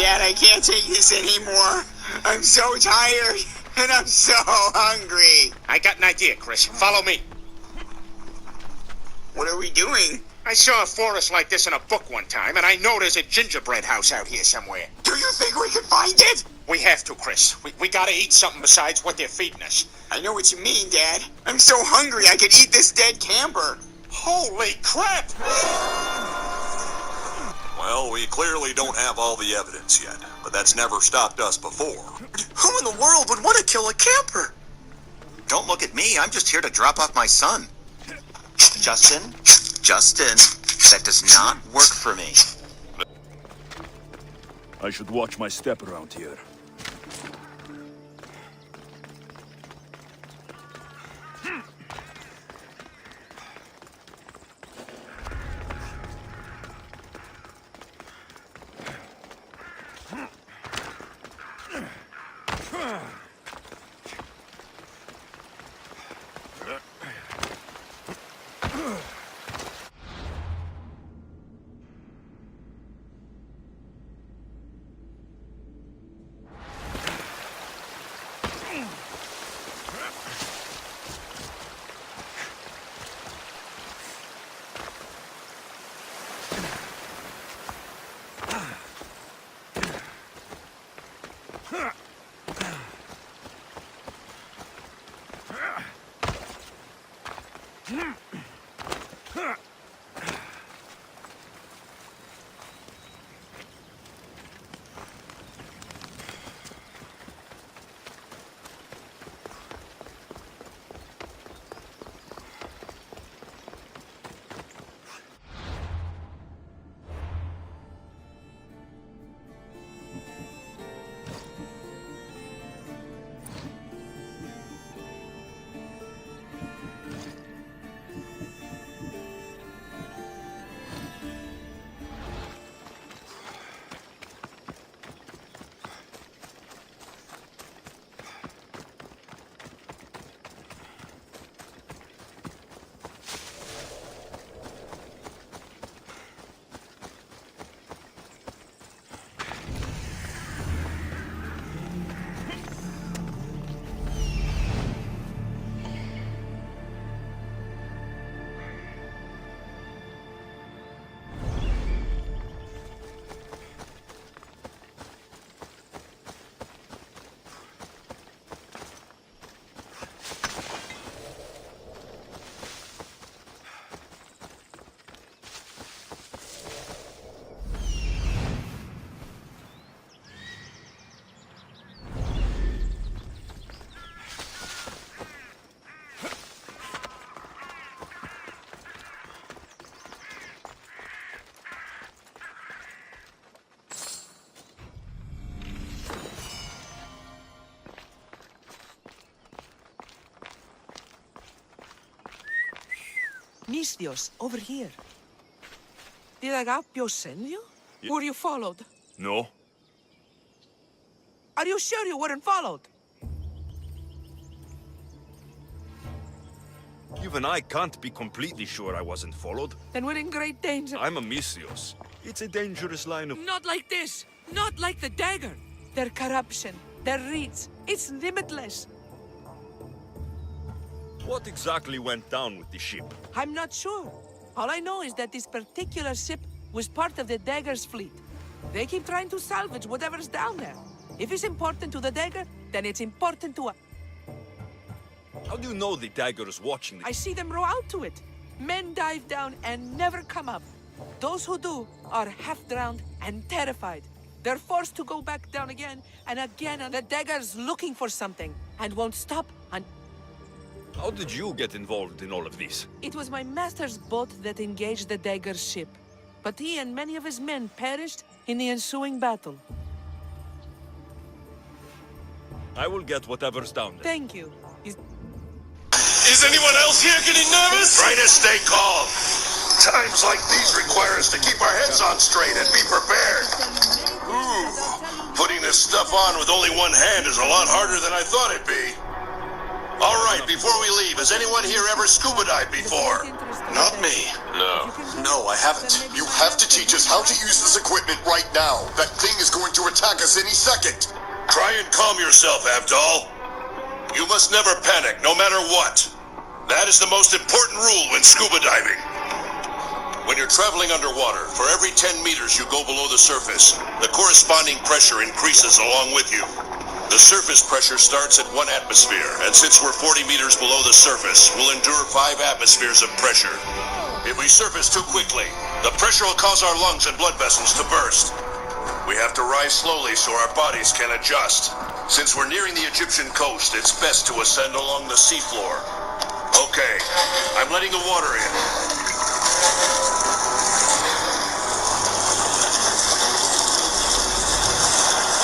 Dad, I can't take this anymore. I'm so tired, and I'm so hungry. I got an idea, Chris. Follow me. What are we doing? I saw a forest like this in a book one time, and I know there's a gingerbread house out here somewhere. Do you think we can find it? We have to, Chris. We gotta eat something besides what they're feeding us. I know what you mean, Dad. I'm so hungry I could eat this dead camper. Holy crap! Well, we clearly don't have all the evidence yet, but that's never stopped us before. Who in the world would want to kill a camper? Don't look at me. I'm just here to drop off my son. Justin, that does not work for me. I should watch my step around here. Misthios, over here. Did Agapio send you? Were you followed? No? Are you sure you weren't followed? Even I can't be completely sure I wasn't followed. Then we're in great danger. I'm a Misthios. It's a dangerous line of... Not like this! Not like the dagger! Their corruption, their reach, it's limitless. What exactly went down with the ship? I'm not sure. All I know is that this particular ship was part of the dagger's fleet. They keep trying to salvage whatever's down there. If it's important to the dagger, then it's important to us. How do you know the dagger is watching I see them row out to it. Men dive down and never come up. Those who do are half-drowned and terrified. They're forced to go back down again, and the dagger's looking for something, and won't stop until... How did you get involved in all of this? It was my master's boat that engaged the dagger's ship. But he and many of his men perished in the ensuing battle. I will get whatever's down there. Thank you. Is anyone else here getting nervous? Try to stay calm. Times like these require us to keep our heads on straight and be prepared. Ooh, putting this stuff on with only one hand is a lot harder than I thought it'd be. All right, before we leave, has anyone here ever scuba dived before? Not me. No. No, I haven't. You have to teach us how to use this equipment right now. That thing is going to attack us any second. Try and calm yourself, Abdal. You must never panic, no matter what. That is the most important rule when scuba diving. When you're traveling underwater, for every 10 meters you go below the surface, the corresponding pressure increases along with you. The surface pressure starts at 1 atmosphere, and since we're 40 meters below the surface, we'll endure 5 atmospheres of pressure. If we surface too quickly, the pressure will cause our lungs and blood vessels to burst. We have to rise slowly so our bodies can adjust. Since we're nearing the Egyptian coast, it's best to ascend along the seafloor. Okay, I'm letting the water in.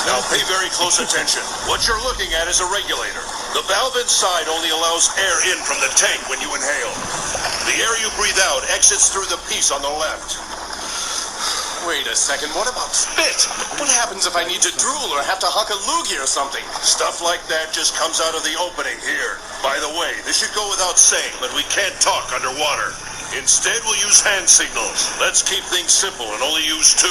Now pay very close attention. What you're looking at is a regulator. The valve inside only allows air in from the tank when you inhale. The air you breathe out exits through the piece on the left. Wait a second, what about spit? What happens if I need to drool or have to huck a loogie or something? Stuff like that just comes out of the opening here. By the way, this should go without saying, but we can't talk underwater. Instead, we'll use hand signals. Let's keep things simple and only use 2.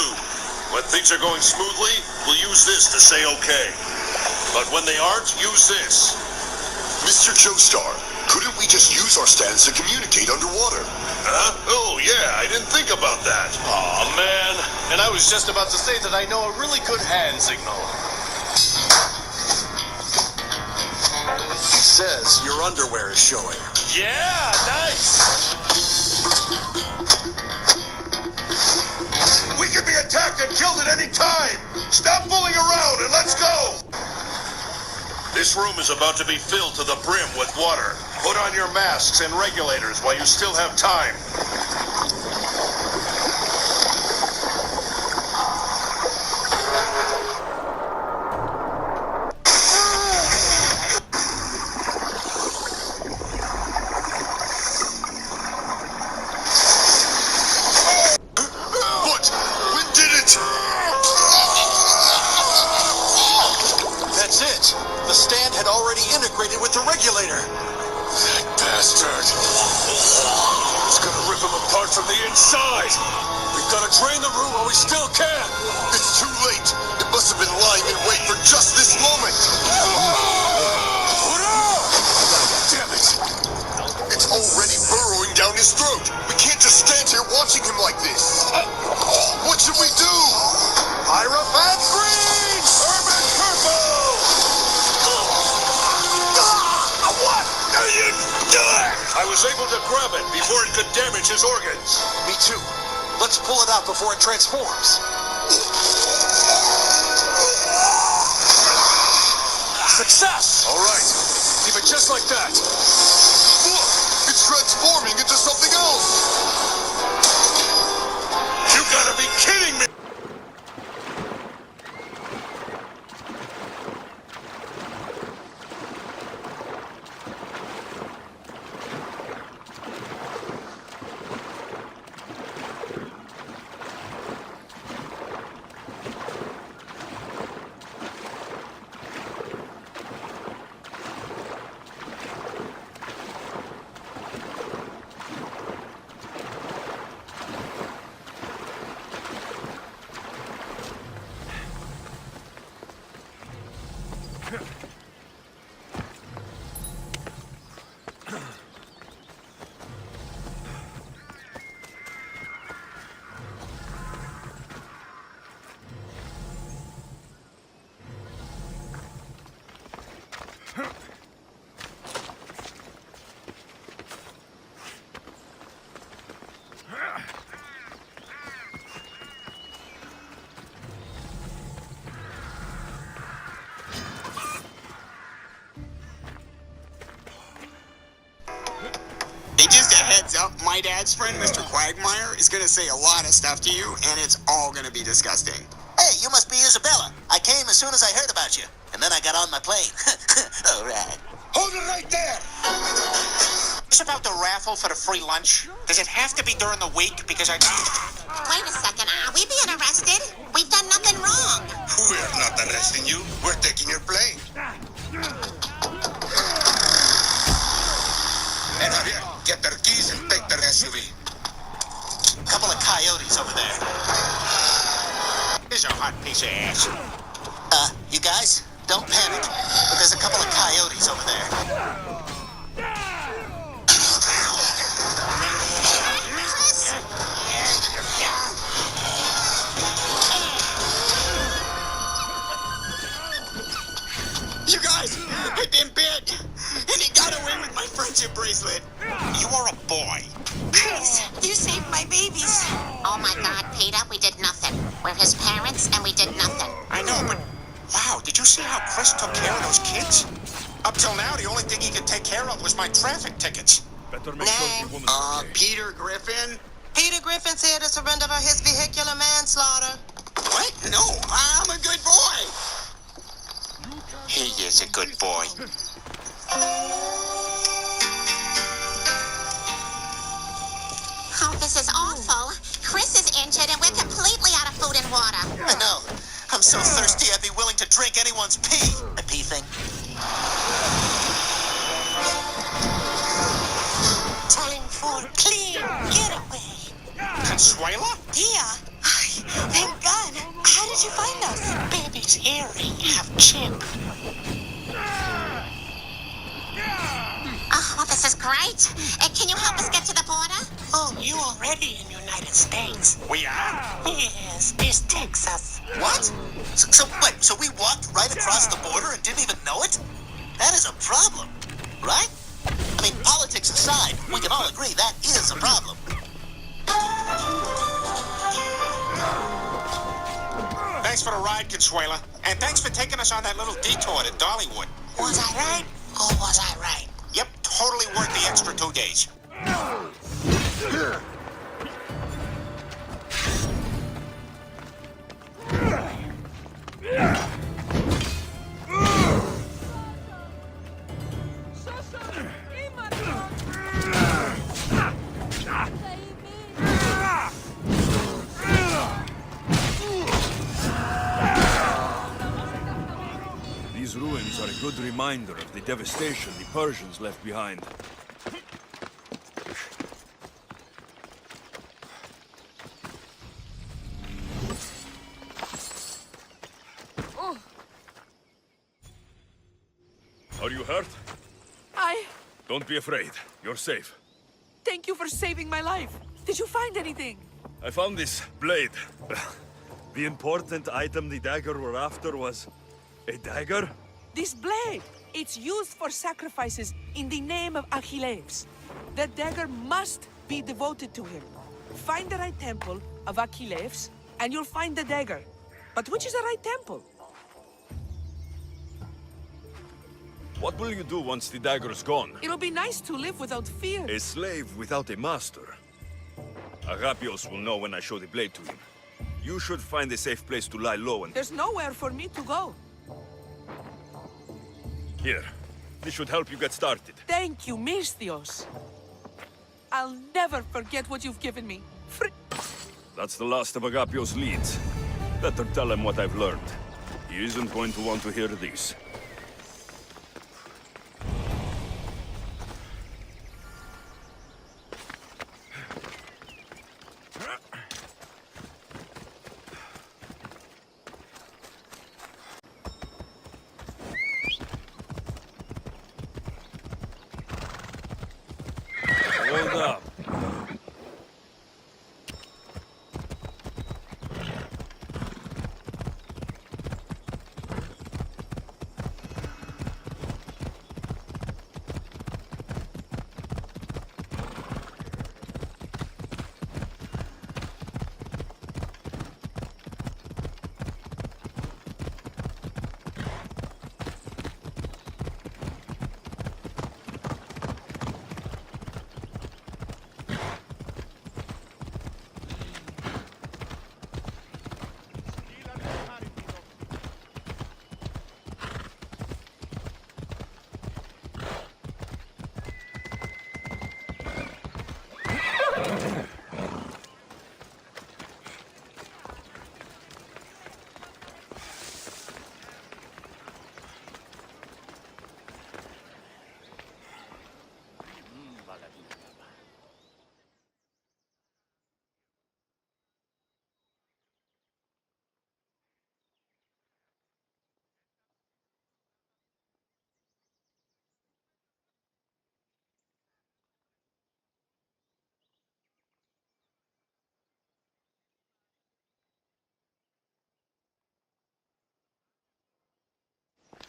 When things are going smoothly, we'll use this to say okay. But when they aren't, use this. Mr. Joestar, couldn't we just use our stands to communicate underwater? Huh? Oh, yeah, I didn't think about that. Aw, man. And I was just about to say that I know a really good hand signal. It says your underwear is showing. Yeah, nice. We could be attacked and killed at any time. Stop fooling around and let's go. This room is about to be filled to the brim with water. Put on your masks and regulators while you still have time. What? We did it! That's it. The stand had already integrated with the regulator. That bastard. It's gonna rip him apart from the inside. We've gotta drain the room while we still can. It's too late. It must have been lying in wait for just this moment. Damn it. It's already burrowing down his throat. We can't just stand here watching him like this. What should we do? SHAREfactory! Urban Purple! What are you doing? I was able to grab it before it could damage his organs. Me too. Let's pull it out before it transforms. Success! All right. Keep it just like that. Look, it's transforming into something else. You gotta be kidding me. Hey, just a heads up, my dad's friend, Mr. Quagmire, is gonna say a lot of stuff to you, and it's all gonna be disgusting. Hey, you must be Isabella. I came as soon as I heard about you. And then I got on my plane. All right. Hold it right there. It's about the raffle for the free lunch. Does it have to be during the week? Because I... Wait a second, are we being arrested? We've done nothing wrong. We're not arresting you. We're taking your plane. And Javier, get their keys and take their SUV. piece of ass. You guys, don't panic. But there's a couple of coyotes over there. You guys, I've been bit, and he got away with my friendship bracelet. You are a boy. Chris, you saved my babies. Oh my God, Peter, we did nothing. We're his parents, and we did nothing. I know, but wow, did you see how Chris took care of those kids? Up till now, the only thing he could take care of was my traffic tickets. Better make sure the woman's okay. Peter Griffin? Peter Griffin's here to surrender for his vehicular manslaughter. What? No, I'm a good boy. He is a good boy. Oh, this is awful. Chris is injured, and we're completely out of food and water. I know. I'm so thirsty I'd be willing to drink anyone's pee. A pee thing. Time for clean getaway. Consuela? Yeah. Thank God. How did you find us? Baby's hearing have chip. Oh, this is great. Can you help us get to the border? Oh, you already in United States. We are? Yes, this Texas. What? So we walked right across the border and didn't even know it? That is a problem, right? I mean, politics aside, we can all agree that is a problem. Thanks for the ride, Consuela. And thanks for taking us on that little detour to Dollywood. Was I right or was I right? Yep, totally worth the extra 2 days. These ruins are a good reminder of the devastation the Persians left behind. Are you hurt? Don't be afraid. You're safe. Thank you for saving my life. Did you find anything? I found this blade. The important item the dagger were after was a dagger? This blade. It's used for sacrifices in the name of Achilles. The dagger must be devoted to him. Find the right temple of Achilles, and you'll find the dagger. But which is the right temple? What will you do once the dagger's gone? It'll be nice to live without fear. A slave without a master. Agapios will know when I show the blade to him. You should find a safe place to lie low and... There's nowhere for me to go. Here. This should help you get started. Thank you, Misthios. I'll never forget what you've given me. That's the last of Agapios' leads. Better tell him what I've learned. He isn't going to want to hear this. Hold up.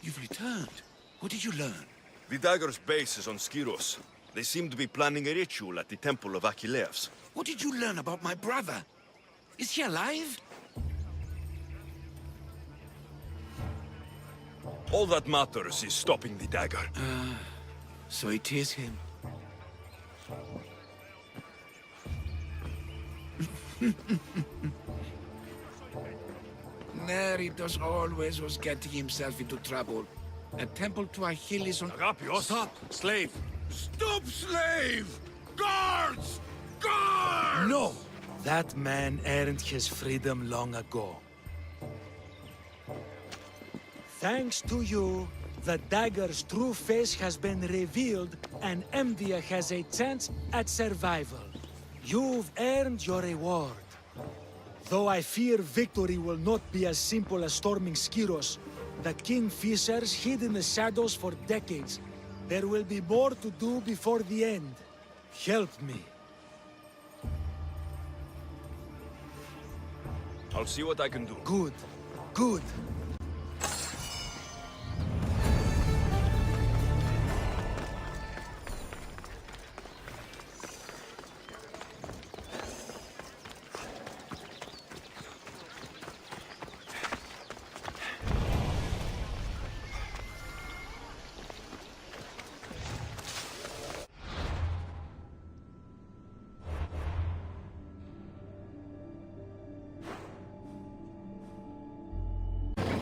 You've returned. What did you learn? The dagger's base is on Skiros. They seem to be planning a ritual at the Temple of Achilleus. What did you learn about my brother? Is he alive? All that matters is stopping the dagger. So it is him. Neritos always was getting himself into trouble. A temple to Achilles on... Agapios! Stop, slave! Stop, slave! Guards! Guards! No! That man earned his freedom long ago. Thanks to you, the dagger's true face has been revealed and Emdia has a chance at survival. You've earned your reward. Though I fear victory will not be as simple as storming Skiros, the Kingfishers hid in the shadows for decades. There will be more to do before the end. Help me. I'll see what I can do. Good. Good.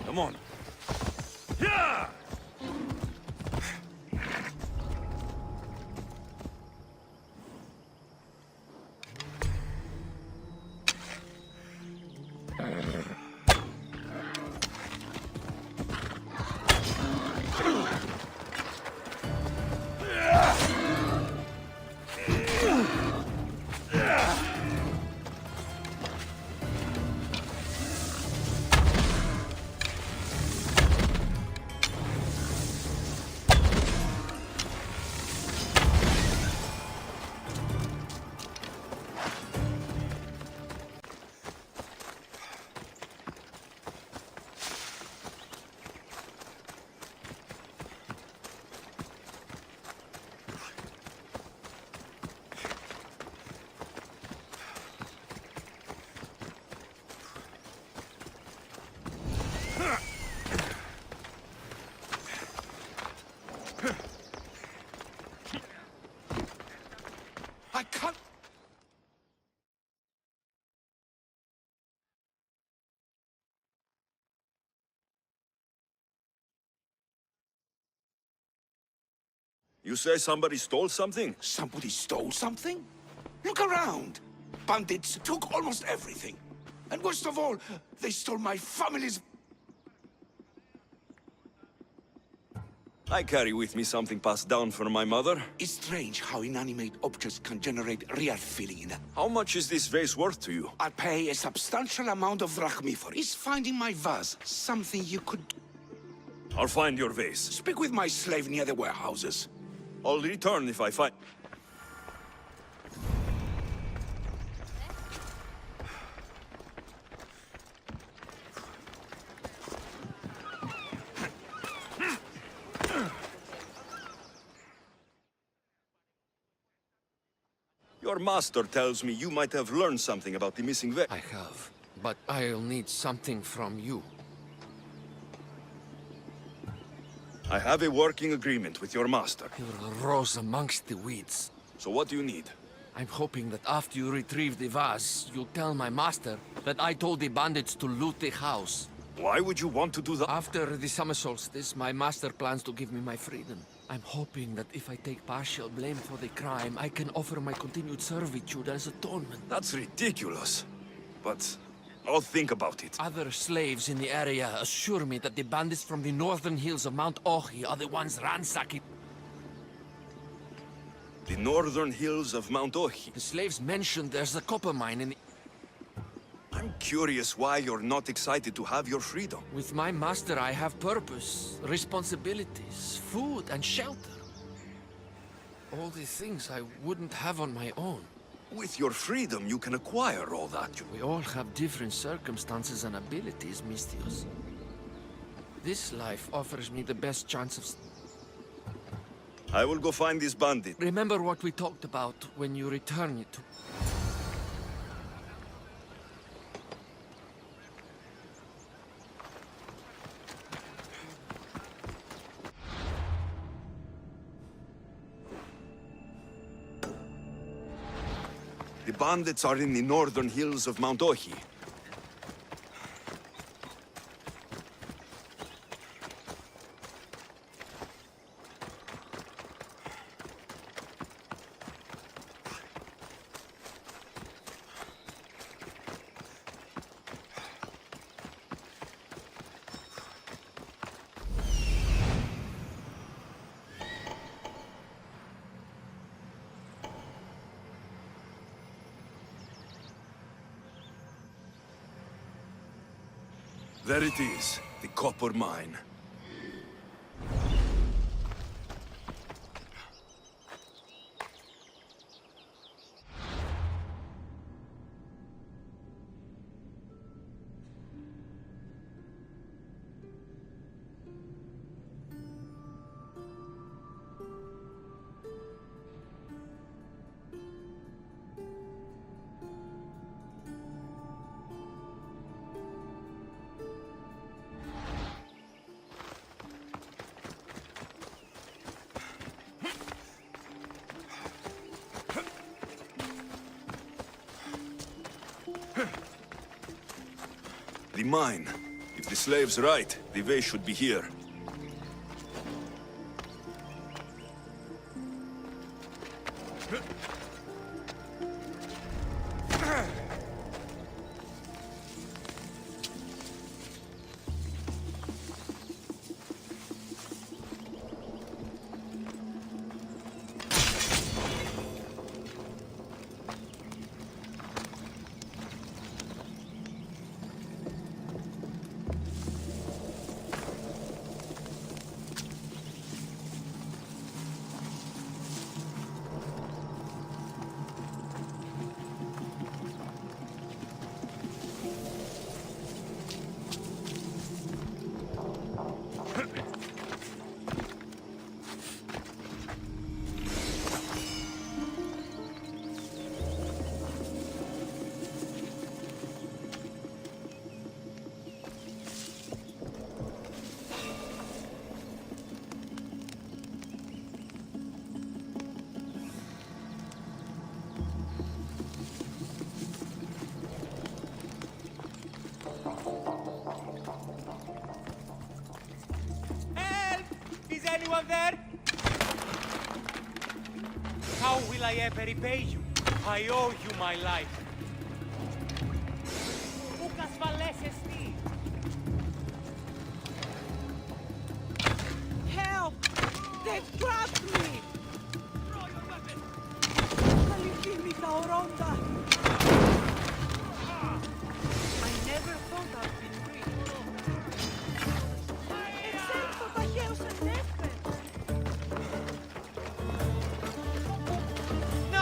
Come on. Yeah! I can't... You say somebody stole something? Somebody stole something? Look around! Bandits took almost everything. And worst of all, they stole my family's... I carry with me something passed down from my mother. It's strange how inanimate objects can generate real feeling. How much is this vase worth to you? I'll pay a substantial amount of drachmi for it. Is finding my vase something you could... I'll find your vase. Speak with my slave near the warehouses. I'll return if I find... Your master tells me you might have learned something about the missing vase. I have, but I'll need something from you. I have a working agreement with your master. You're a rose amongst the weeds. So what do you need? I'm hoping that after you retrieve the vase, you'll tell my master that I told the bandits to loot the house. Why would you want to do that? After the summer solstice, my master plans to give me my freedom. I'm hoping that if I take partial blame for the crime, I can offer my continued servitude as atonement. That's ridiculous. But I'll think about it. Other slaves in the area assure me that the bandits from the northern hills of Mount Ohi are the ones ransacking. The northern hills of Mount Ohi. The slaves mentioned there's a copper mine in the... I'm curious why you're not excited to have your freedom. With my master, I have purpose, responsibilities, food, and shelter. All the things I wouldn't have on my own. With your freedom, you can acquire all that. We all have different circumstances and abilities, Mistios. This life offers me the best chance of... I will go find this bandit. Remember what we talked about when you return it to... The bandits are in the northern hills of Mount Ohi. There it is, the copper mine. The mine. If the slave's right, the way should be here. Anyone there? How will I ever repay you? I owe you my life. Help! They've grabbed me! Throw your weapon! I never thought I'd be free. Εξέλθω ταχαίως ενέφερ! No!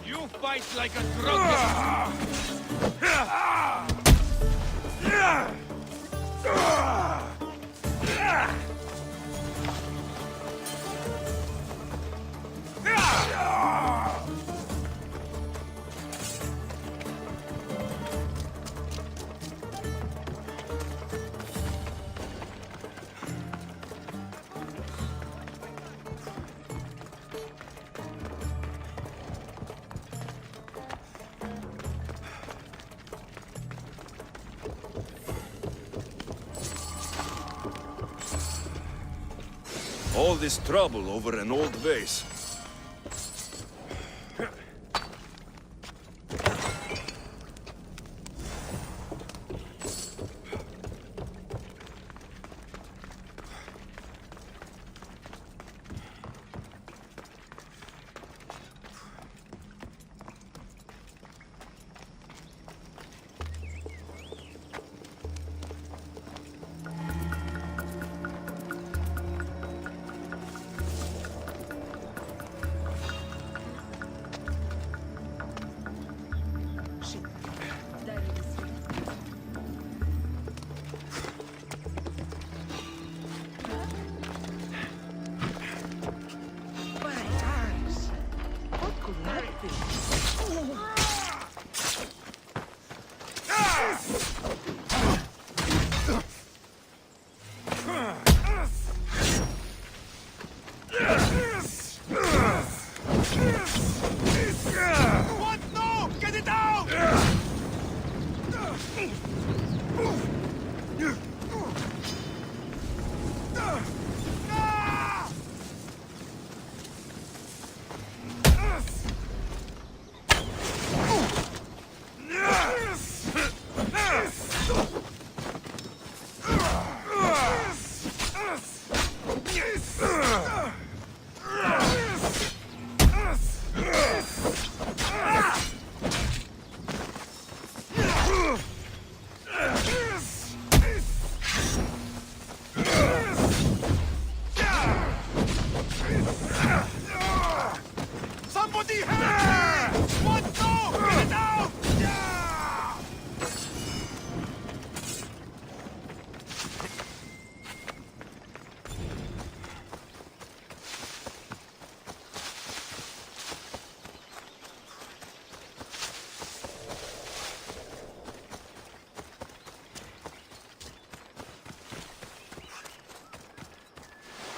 You fight like a drunken. All this trouble over an old vase.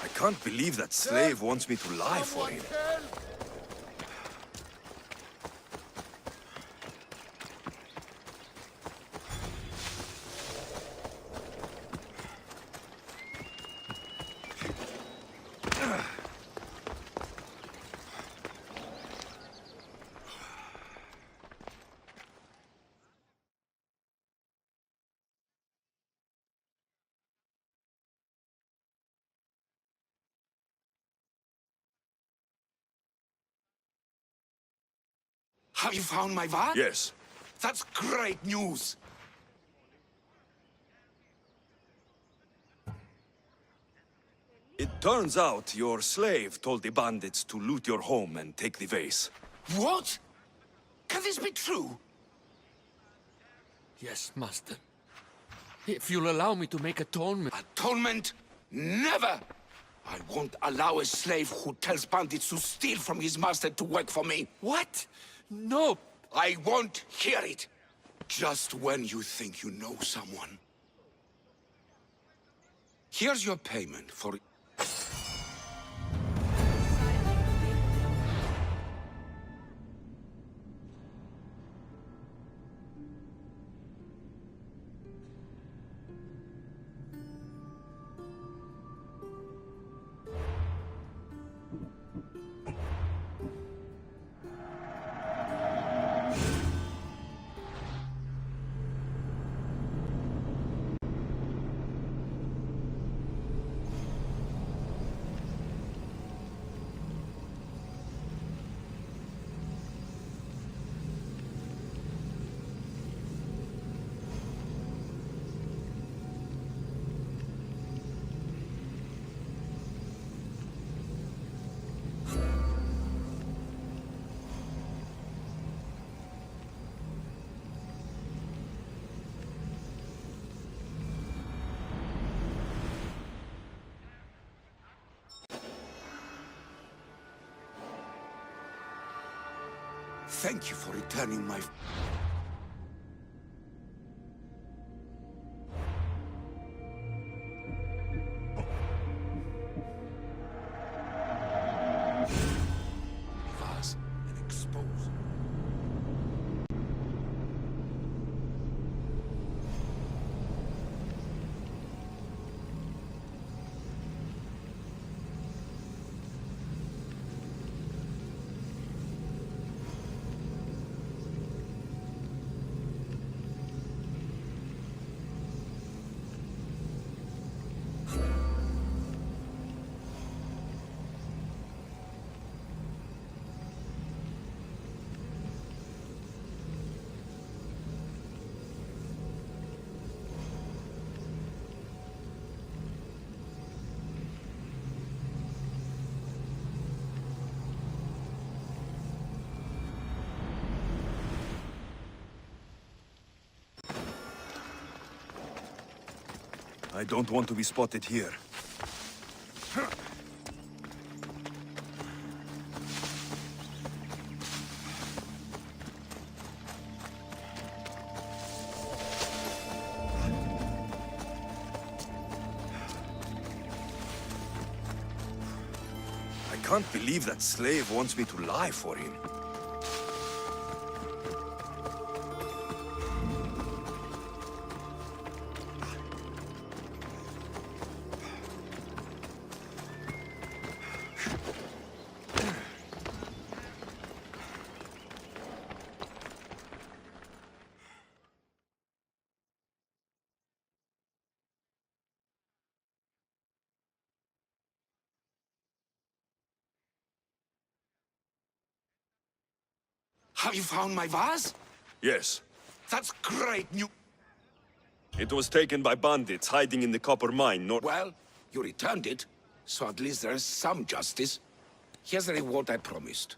I can't believe that slave wants me to lie for him. Have you found my van? Yes. That's great news. It turns out your slave told the bandits to loot your home and take the vase. What? Can this be true? Yes, master. If you'll allow me to make atonement... Atonement? Never! I won't allow a slave who tells bandits to steal from his master to work for me. What? No! I won't hear it! Just when you think you know someone. Here's your payment for... Thank you for returning my... vase and expose. I don't want to be spotted here. I can't believe that slave wants me to lie for him. Have you found my vase? Yes. That's great news. It was taken by bandits hiding in the copper mine north. Well, you returned it, so at least there's some justice. Here's the reward I promised.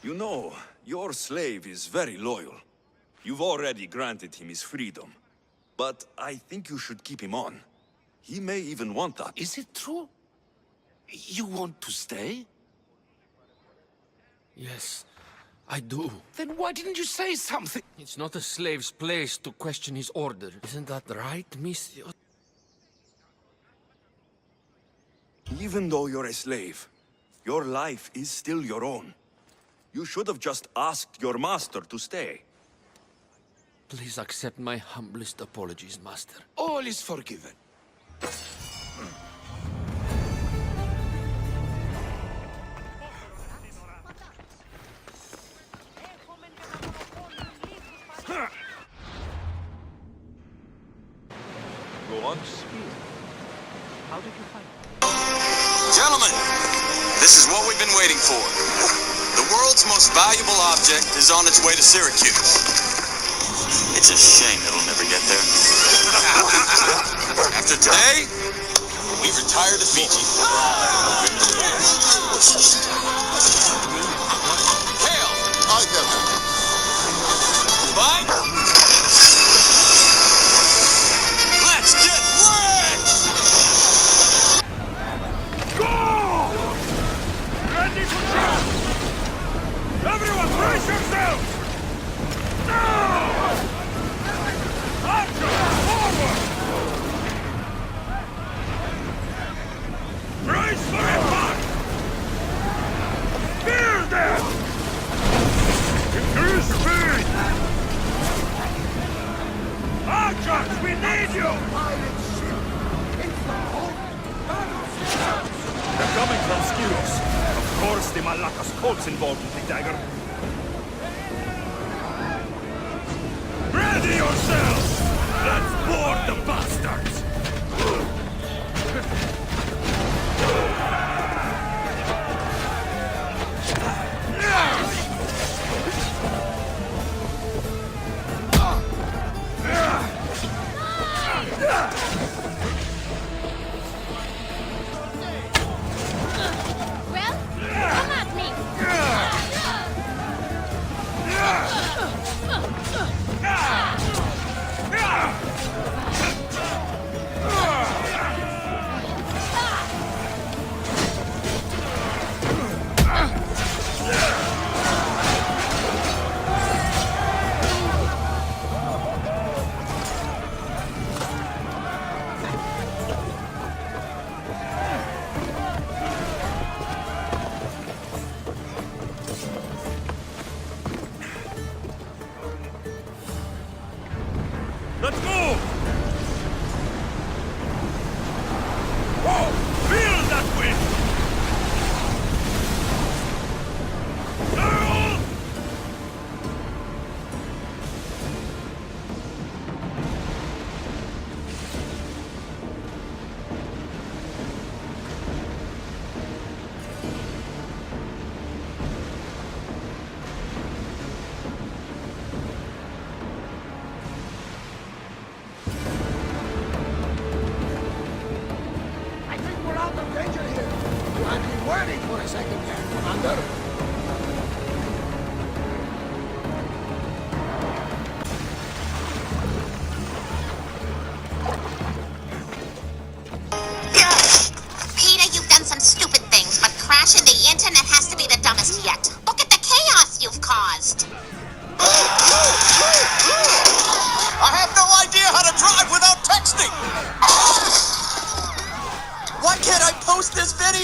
You know, your slave is very loyal. You've already granted him his freedom. But I think you should keep him on. He may even want that. Is it true? You want to stay? Yes, I do. Then why didn't you say something? It's not a slave's place to question his order. Isn't that right, Monsieur? Even though you're a slave, your life is still your own. You should have just asked your master to stay. Please accept my humblest apologies, Master. All is forgiven. Go on. How did you find Gentlemen, this is what we've been waiting for. The world's most valuable object is on its way to Syracuse. It's a shame it'll never get there. After today, we retire to Fiji. Hail! Bye! Let's get wrecked! Ready for charge! Everyone, brace yourselves! Now! Archer, forward! Brace for impact! Fear them! Increase speed! Archers, we need you! They're coming from Skiros. Of course the Malakas Colt's involved with the dagger. Ready yourselves! Let's board the bastards! Well, come at me! Let's move! Whoa! Feel that wind! Earl!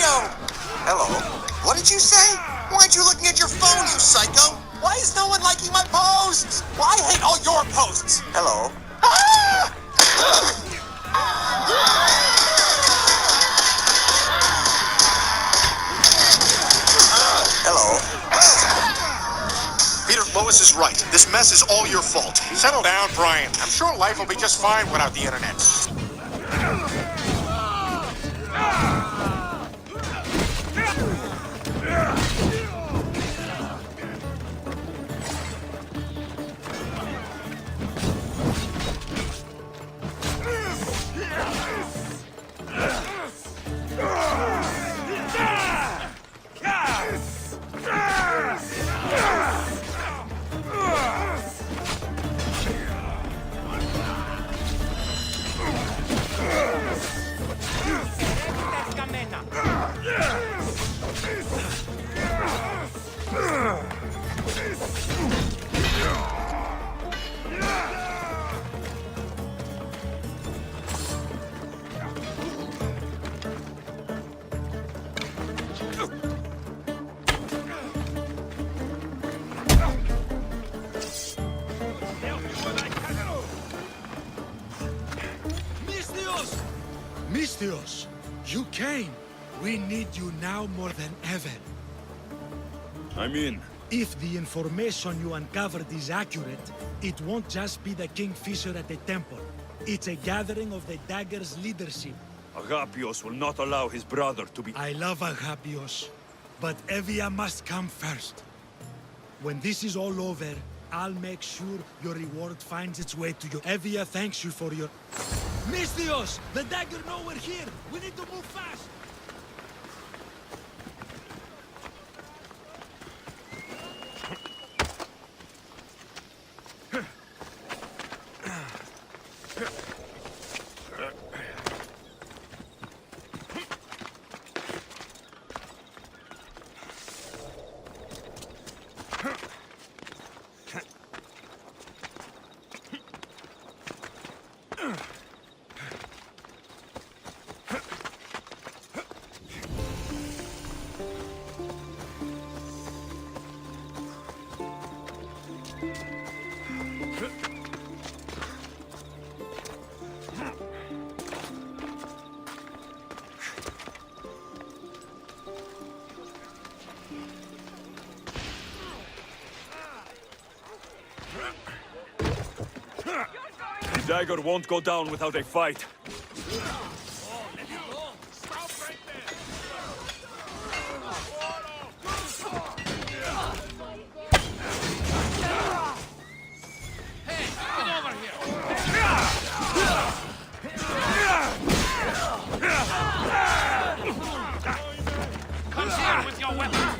Mario! Hello. What did you say? Why aren't you looking at your phone, you psycho? Why is no one liking my posts? Well, I hate all your posts. Hello. Ah! Hello. Peter, Lois is right. This mess is all your fault. Settle down, Brian. I'm sure life will be just fine without the internet. Mistios, you came. We need you now more than ever. I'm in. If the information you uncovered is accurate, it won't just be the Kingfisher at the temple. It's a gathering of the Dagger's leadership. Agapios will not allow his brother to be... I love Agapios, but Evia must come first. When this is all over, I'll make sure your reward finds its way to you. Evia thanks you for your... Mistios! The Dagger know we're here! We need to move fast! The dagger won't go down without a fight. Come here with your weapon.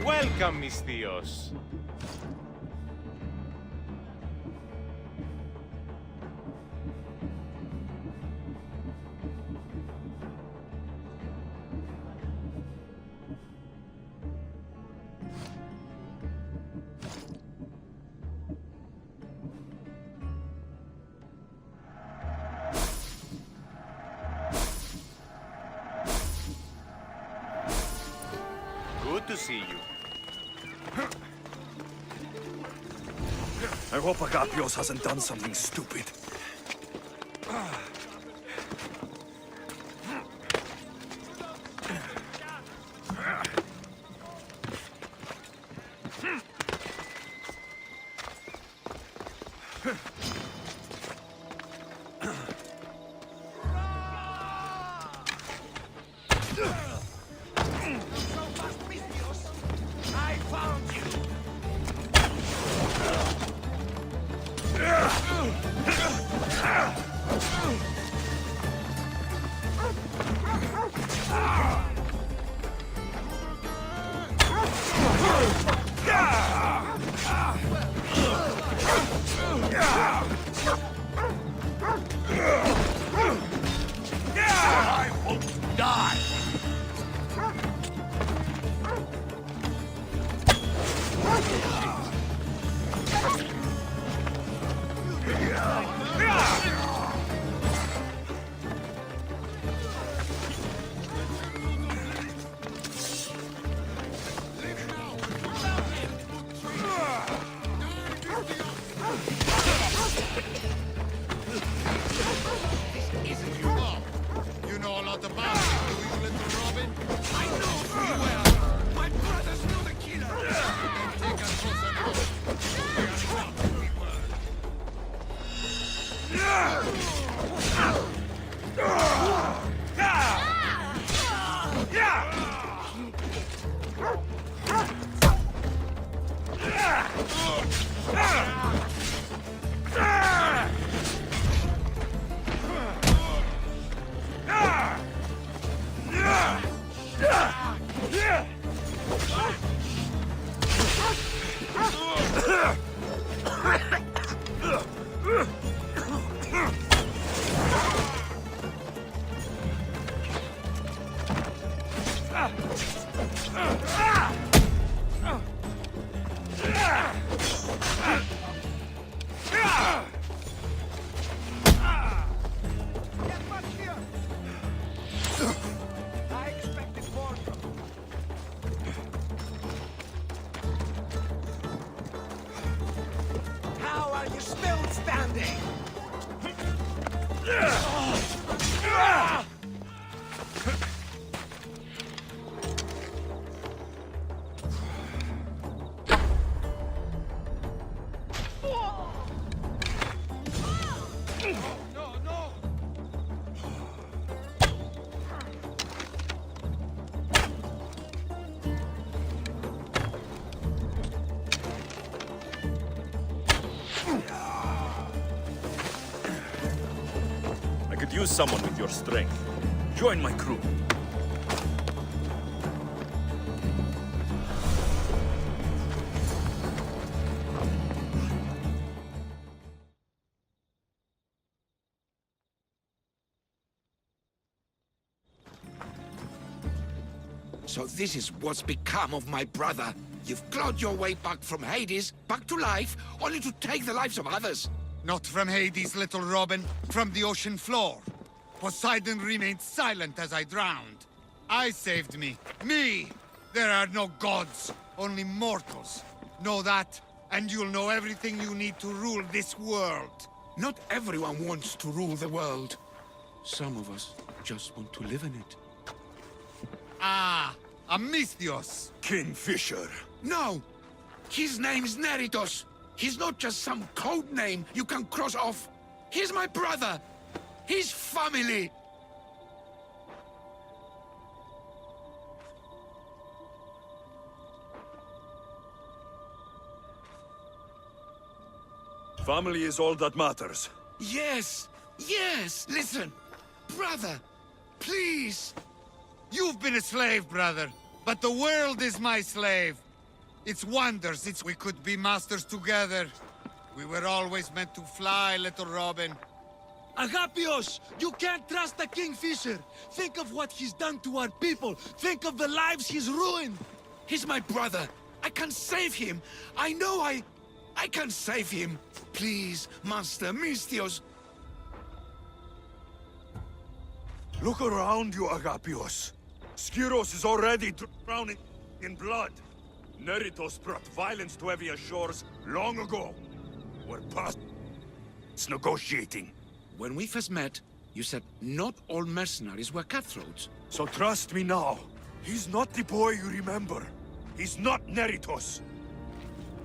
Welcome, mis tíos. Good to see you. I hope Agapios hasn't done something stupid. I found you! I won't die! You know a lot about it, do you, little Robin? I know very well! My brothers know the killer! Then take a closer look. We are not who we were. I expected more from you. How are you still standing? I could use someone with your strength. Join my crew. So this is what's become of my brother. You've clawed your way back from Hades, back to life, only to take the lives of others. Not from Hades, little Robin. From the ocean floor. Poseidon remained silent as I drowned. I saved me. Me! There are no gods, only mortals. Know that, and you'll know everything you need to rule this world. Not everyone wants to rule the world. Some of us just want to live in it. Ah, Amisthios. Kingfisher. No! His name's Neritos. He's not just some code name you can cross off. He's my brother. His family. Family is all that matters. Yes, yes. Listen, brother, please. You've been a slave, brother, but the world is my slave. It's wonders we could be masters together. We were always meant to fly, little Robin. Agapios, you can't trust the Kingfisher. Think of what he's done to our people. Think of the lives he's ruined. He's my brother. I can save him. I know I can save him. Please, Master Misthios. Look around you, Agapios. Skyros is already drowning in blood. Neritos brought violence to Evia shores long ago. We're past negotiating. When we first met, you said not all mercenaries were cutthroats. So trust me now. He's not the boy you remember. He's not Neritos.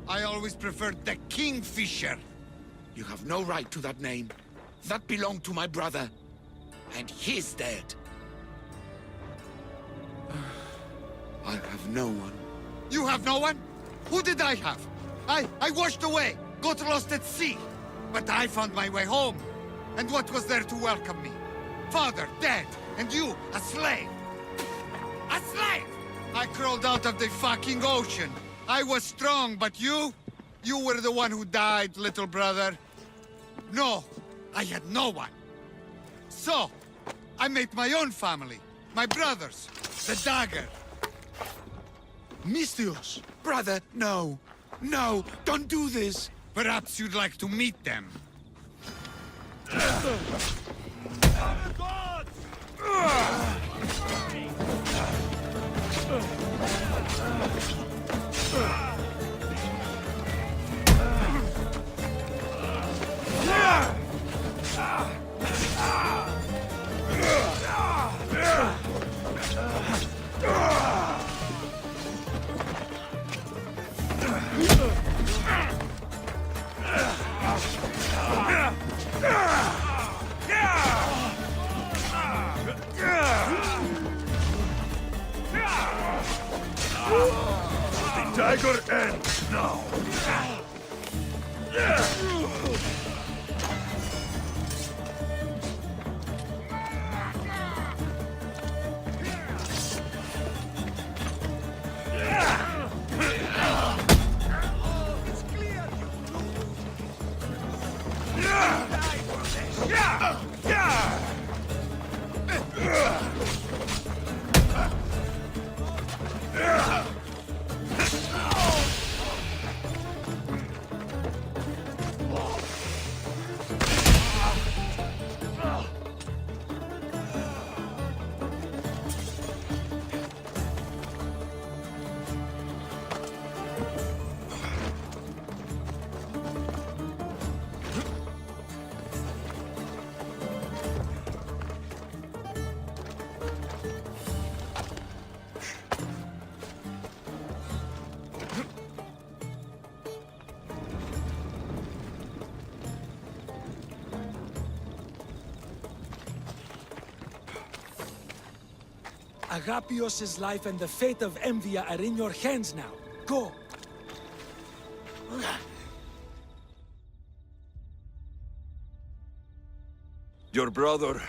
I always preferred the Kingfisher. You have no right to that name. That belonged to my brother. And he's dead. I have no one. You have no one? Who did I have? I washed away, got lost at sea. But I found my way home. And what was there to welcome me? Father, dead, and you, a slave. A slave! I crawled out of the fucking ocean. I was strong, but you? You were the one who died, little brother. No, I had no one. So, I made my own family. My brothers. The dagger. Misthios! Brother, no. No, don't do this. Perhaps you'd like to meet them. The dagger ends now. Agapios' life and the fate of Emvia are in your hands now. Go! Your brother...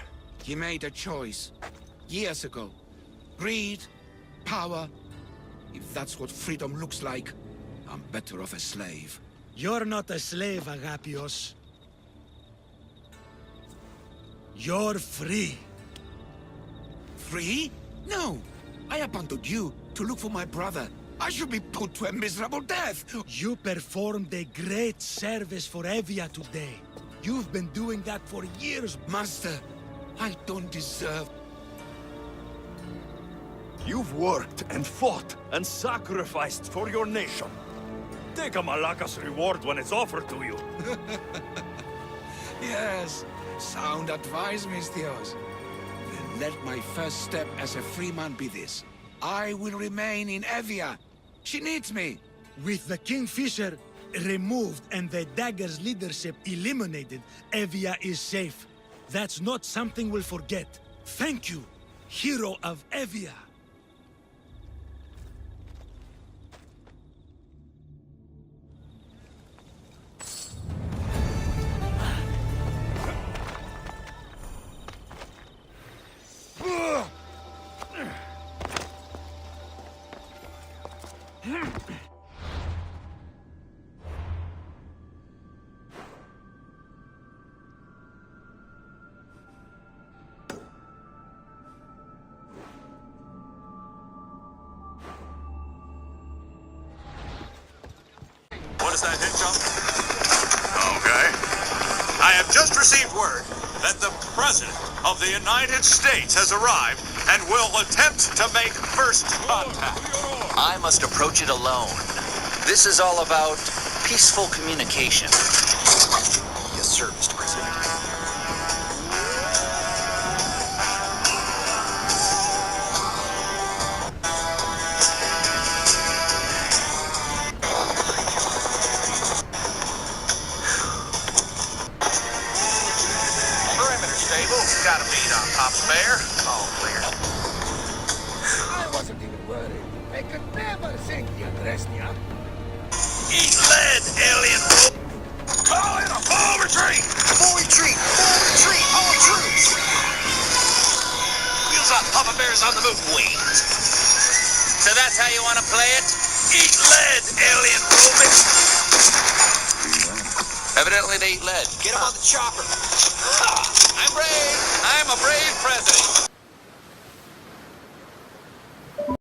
He made a choice. Years ago. Greed, power. If that's what freedom looks like, I'm better off a slave. You're not a slave, Agapios. You're free. Free? No! I abandoned you to look for my brother. I should be put to a miserable death! You performed a great service for Evia today. You've been doing that for years. Master, I don't deserve... You've worked and fought and sacrificed for your nation. Take a Malaka's reward when it's offered to you. Yes, sound advice, Misthios. Then let my first step as a free man be this. I will remain in Evia. She needs me. With the Kingfisher removed and the Dagger's leadership eliminated, Evia is safe. That's not something we'll forget. Thank you, hero of Evia. What is that hit, John? Okay. I have just received word that the President of the United States has arrived and will attempt to make first contact. I must approach it alone. This is all about peaceful communication. Yes, sir, Mr. President. table. Got a beat on Papa Bear. All clear. I wasn't even worried. I could never think you dressed me up. Eat lead, alien. Call it a full retreat. Full retreat! Full retreat! All troops! Wheels up, Papa Bear's on the move. Wait. So that's how you want to play it? Eat lead, alien robot. Evidently they eat lead. Get him on the chopper. I'm brave. I'm a brave president.